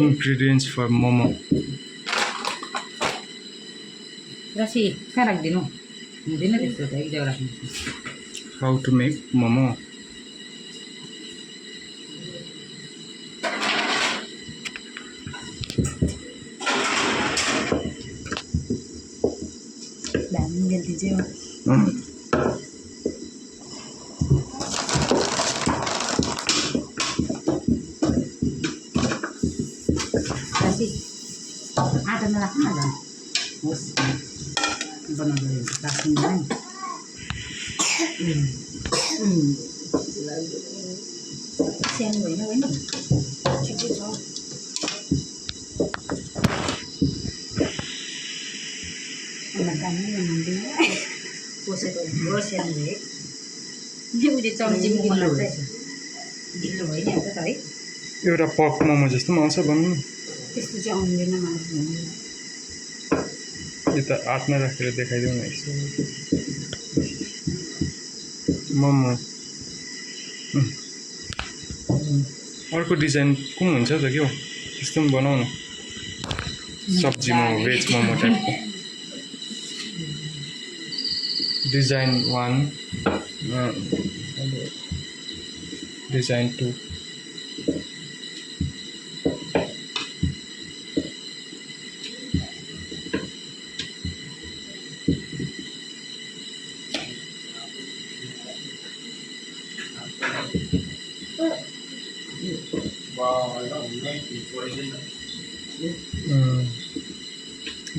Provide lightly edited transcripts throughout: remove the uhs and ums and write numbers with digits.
Ingredients for momo. Rasi, kहाँ राखिदिनु हुँदैन त्यस्तो त एक जग्गा राख्नु How to make momo. दामी जल्दी चाहिँ हो रसी आटा नराख्नु न झन् होस् बनाउँदै राख्नु सानो होइन होइन ठिकै छ Makannya yang dia, pusat gosnya deh. Dia udah congcim mana teh? Gila ini apa tadi? एउटा पक मोमो जस्तो पनि आउँछ भन्नु त्यस्तो चाहिँ आउँदैन मलाई यो त हातमा राखेर देखाइदिउँ न यसो मोमो अर्को डिजाइन कुन हुन्छ त के हो त्यस्तो पनि बनाऊ न सब्जी मोमो भेज मोमो टाइपको डिजाइन 1 डिजाइन 2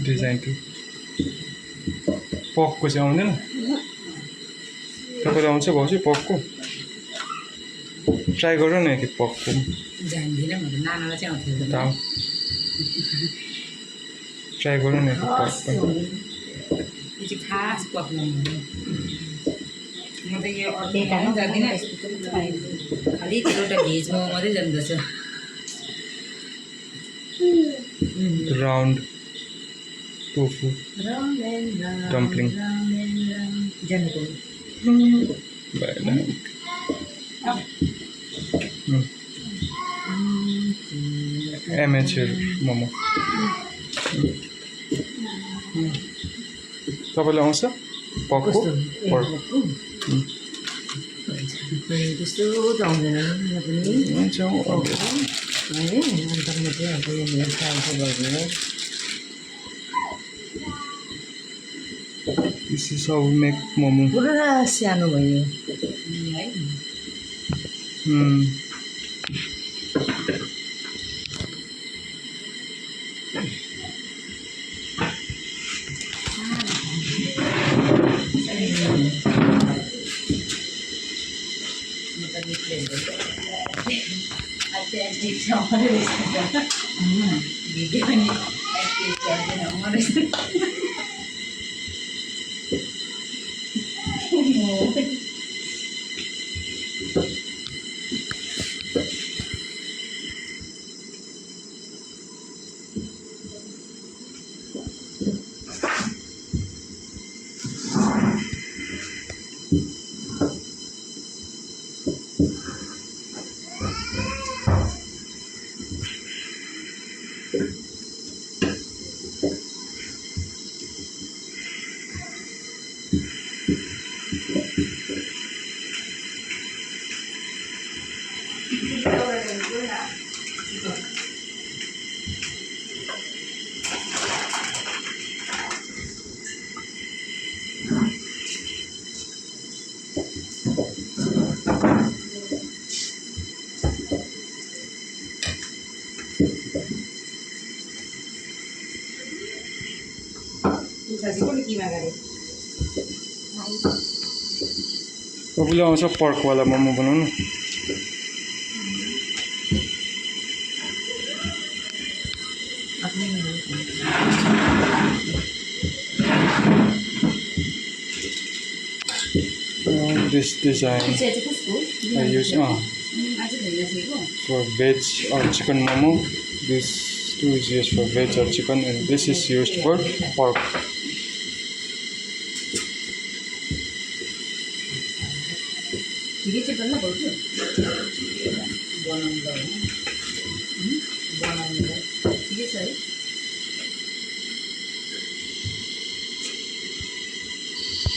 डिजाइन 2 पकको चाहिँ आउँदैन तपाईँलाई आउँछ भाउजू पकको ट्राई गरौँ न एक पकको जान्दिनँ म नानालाई चाहिँ आउँथ्यो ट्राई गरौँ न एक पक यो चाहिँ खास पक्नु म त यो अर्को खानु जान्दिनँ खालि एउटा भेज मोमो मात्रै जान्दछ राउन्ड tofu dumpling जानेको amateur momo तपाईँलाई आउँछ पकको त्यस्तो त आउँदैन हुन्छ है अन्त म चाहिँ अब यो मेरो साइज गर्दिनँ This is how we make momo. पुरा सानो भयो है भिडियो पनि एक्टिभ गर्दैन तपाईँलाई आउँछ पर्कवाला मोमो बनाउनु this design I use for veg or chicken momo. This two is used for veg or chicken, and this is used for pork. ठिकै छ बल्ल भाउजू बनाउँदा होइन बनाउँदा ठिकै छ है